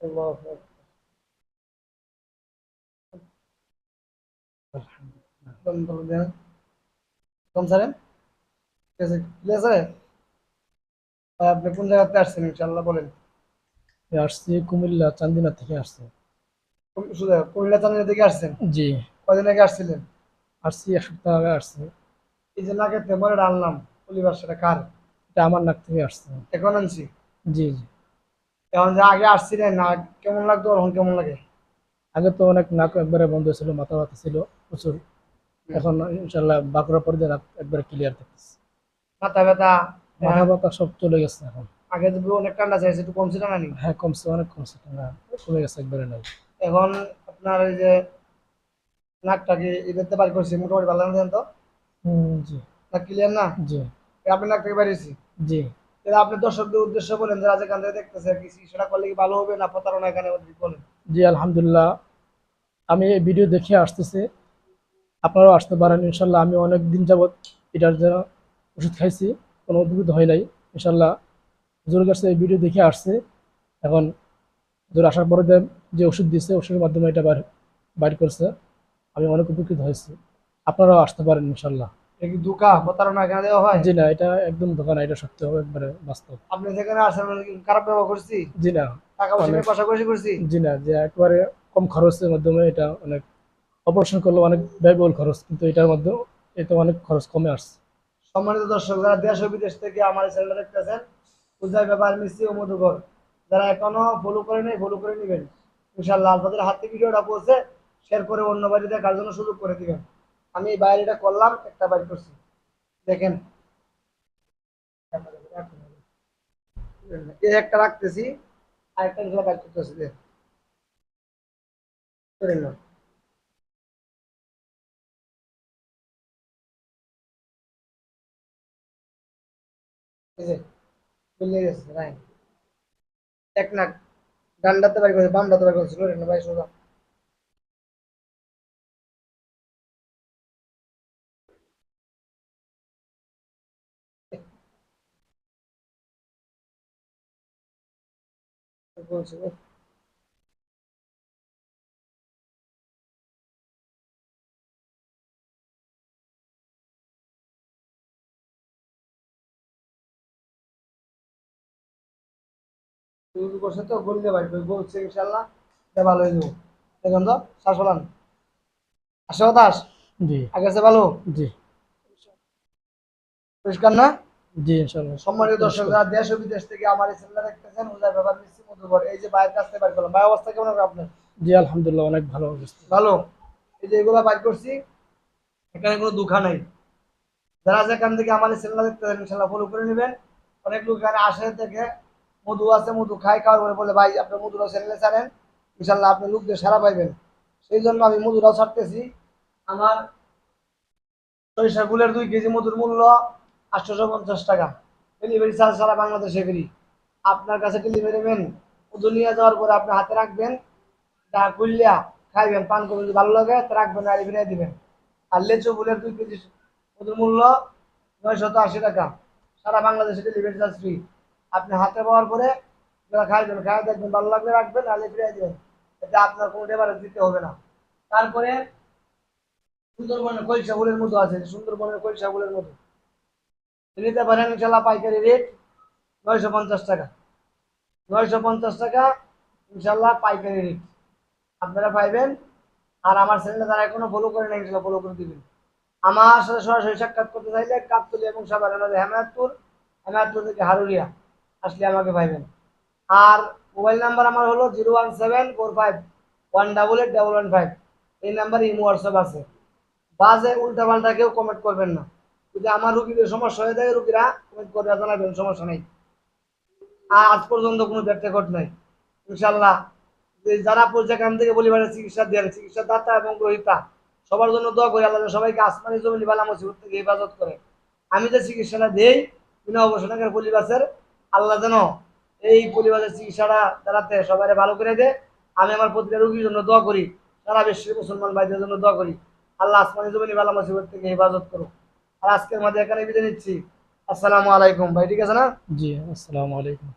আল্লাহু আকবার। আলহামদুলিল্লাহ। দম ধরে দেন। দম ছাড়েন। ঠিক আছে, ক্লিয়ার আছে? আপনি কোন জায়গাতে আসছেন ইনশাআল্লাহ বলেন। আসছি কুমিল্লা চান্দিনা থেকে আসছে। শুধু কুমিল্লা চান্দিনা থেকে আসছেন? জি। কয়দিন আগে আসছিলেন? আসছি 1 সপ্তাহ আগে আসছে। এই যে নাকের তেমরে আনলাম পলিবার, সেটা কার? এটা আমার নাক থেকে আসছে। এখন আনছি। জি জি। এখন যে আগে আসছিলেন না, কেমন লাগতো এখন কেমন লাগে? আগে তো অনেক নাক একবারে বন্ধ ছিল, মাথা ব্যথা ছিল প্রচুর। হুম। এখন ইনশাল্লাহ বাঁকুড়া পরে দিয়ে নাক একবারে ক্লিয়ার থাকতেছে। মাথা ব্যথা? মাথা আহ, ব্যথা সব চলে গেছে এখন। আগে তো অনেক ঠান্ডা চাইছে, একটু কমছিল না নি? হ্যাঁ কমছে, অনেক কমছে, না কমে গেছে একবারে নাই। এখন আপনার এই যে নাকটাকে এটাতে বাড়ি করছি মোটামুটি ভালো লাগছে তো? জি। নাক ক্লিয়ার না? জি। আপনি নাক থেকে বাড়িয়েছি। জি। তাহলে আপনি দর্শকদের উদ্দেশ্যে বলেন যারা যেখান থেকে দেখতেছে, কি সেটা করলে কি ভালো হবে না প্রতারণা এখানে বলেন। জি আলহামদুলিল্লাহ, আমি এই ভিডিও দেখে আসতেছি, আপনারাও আসতে পারেন ইনশাল্লাহ। আমি অনেক দিন যাবৎ এটার জন্য ওষুধ খাইছি, কোনো অদ্ভুত হয় নাই ইনশাল্লাহ। হুজুরের কাছে এই ভিডিও দেখে আসছে। এখন হুজুর আসার পরে যে ওষুধ দিচ্ছে, ওষুধের মাধ্যমে এটা বাইর করছে। আমি অনেক উপকৃত হয়েছি। আপনারাও আসতে পারেন ইনশাল্লাহ। এটা কি ধোঁকা প্রতারণা এখানে দেওয়া হয়? জি না, এটা একদম দোকান, এটা সত্যি হবে একবারে বাস্তব। আপনি যেখানে আসেন মানে কি খারাপ ব্যবহার করছি? জি না। টাকা পয়সা অনেক। নিয়ে কষাকষি করছি? জি না, যে একবারে কম খরচের মাধ্যমে এটা অনেক, অপারেশন করলে অনেক ব্যয়বহুল খরচ, কিন্তু এটার মধ্যে এটা অনেক খরচ কমে আসছে। সম্মানিত দর্শক, যারা দেশ ও বিদেশ থেকে আমার এই চ্যানেলটা দেখতেছেন, পূজায় ব্যাপার মিষ্টি ও মধুকর, যারা এখনো ফলো করে নেই ফলো করে নেবেন। ইনশাআল্লাহ আপনাদের হাতে ভিডিওটা পৌঁছে শেয়ার করে অন্য বাড়ি দেখার জন্য সুযোগ করে দিবেন। আমি এই বাইরেটা করলাম, একটা বাইর করছি, দেখেন। এই একটা রাখতেছি, আরেকটা গুলো বাইর করতেছি, দেখেন। এই যে মিলে গেছে, রাইট। এক নাক ডান্ডাতে বাড়ি করেছে, বাম ডাতে বাড়ি করেছিল ভাই সোজা। বলছি শুরু করছে তো গলিতে বাড়ি করে বলছে ইনশাল্লাহ এটা ভালো হয়ে যাবো। দেখুন তো শ্বাস ফলান, আসে হতাশ, জি। আগে আছে ভালো, জি। পরিষ্কার না? জি ইনশাল্লাহ সম্মানিত দর্শক, পরিষ্কার। যারা দেশ ও বিদেশ থেকে আমার এই চ্যানেলটা দেখতেছেন, ওদের ব্যাপার মিষ্টি মধুকর, এই যে বাইরের কাছ থেকে বাড়ি করলাম, ভাই অবস্থা কেমন হবে আপনার? জি আলহামদুলিল্লাহ, অনেক ভালো অবস্থা। ভালো। এই যে এগুলা বাইর করছি, এখানে কোনো দুঃখা নাই। যারা যেখান থেকে আমার এই চ্যানেলটা দেখতেছেন ইনশাল্লাহ ফলো করে নেবেন। অনেক লোক এখানে আসে থেকে মধু আছে, মধু খাই, খাওয়ার পরে বলে ভাই আপনার মধুরাও চ্যানেলে ছাড়েন, ইনশাল্লাহ আপনি লোকদের সারা পাইবেন। সেই জন্য আমি মধুরাও ছাড়তেছি। আমার সরিষা ফুলের 2 কেজি মধুর মূল্য 850 টাকা। ডেলিভারি চার্জ সারা বাংলাদেশে ফ্রি। আপনার কাছে ডেলিভারি ম্যান মধু নিয়ে যাওয়ার পরে আপনি হাতে রাখবেন, তা খুললিয়া খাইবেন, পান করবেন, যদি ভালো লাগে তা রাখবেন, আর ফিরিয়ে দিবেন। আর লেচু ফুলের 2 কেজি মধুর মূল্য 980 টাকা। সারা বাংলাদেশে ডেলিভারি চার্জ ফ্রি। আপনি হাতে পাওয়ার পরে যারা খাইবেন, খাই দেখবেন, ভালো লাগলে রাখবেন, নাহলে ফিরিয়ে দিবেন। এতে আপনার কোনো ডেলিভারি দিতে হবে না। তারপরে সুন্দরবনের কলসা ফুলের মতো আছে, সুন্দরবনের কলসা ফুলের মতো নিতে পারেন ইনশাল্লাহ, পাইকারি রেট 950 টাকা। 950 টাকা ইনশাল্লাহ পাইকারি রেট আপনারা পাইবেন। আর আমার চ্যানেলে যারা এখনো ফলো করে না ইনশাল্লাহ ফলো করে দিবেন। আমার সাথে সরাসরি সাক্ষাৎ করতে চাইলে কাকতলী এবং সাভার, আমাদের হেমায়তপুর, হেমায়তপুর থেকে হারুরিয়া আসলে আমাকে পাইবেন। আর মোবাইল নাম্বার আমার হলো 01745 188 115। এই নাম্বারে ইমো হোয়াটসঅ্যাপ আছে। বাজে উল্টা পাল্টা কেউ কমেন্ট করবেন না। যদি আমার রুগীদের সমস্যা হয়ে থাকে, রুগীরা কমেন্ট করে জানাবেন, সমস্যা নেই। আর আজ পর্যন্ত কোনো ব্যাড রেকর্ড নাই ইনশাল্লাহ। যে যারা যেখান থেকে বলিবারের চিকিৎসা দেন, চিকিৎসা দাতা এবং গ্রহিতা সবার জন্য দোয়া করি, আল্লাহ যেন সবাইকে আসমানি জমিনি বালা মুসিবত থেকে হেফাজত করে। আমি যে চিকিৎসাটা দেই বিনা অবসর পরিবাসের, আল্লাহ যেন এই পরিবারের চিকিৎসাটা দাঁড়াতে সবাই ভালো করে দেয়। আমি আমার প্রতিটা রোগীর জন্য দোয়া করি, সারা বিশ্বের মুসলমান ভাইদের জন্য দোয়া করি, আল্লাহ আসমানি জমিনি বালা মুসিবত থেকে হেফাজত করুক। আর আজকের মধ্যে এখানে বিদায় নিচ্ছি। আসসালামু আলাইকুম ভাই, ঠিক আছে না? জি আসসালামু আলাইকুম।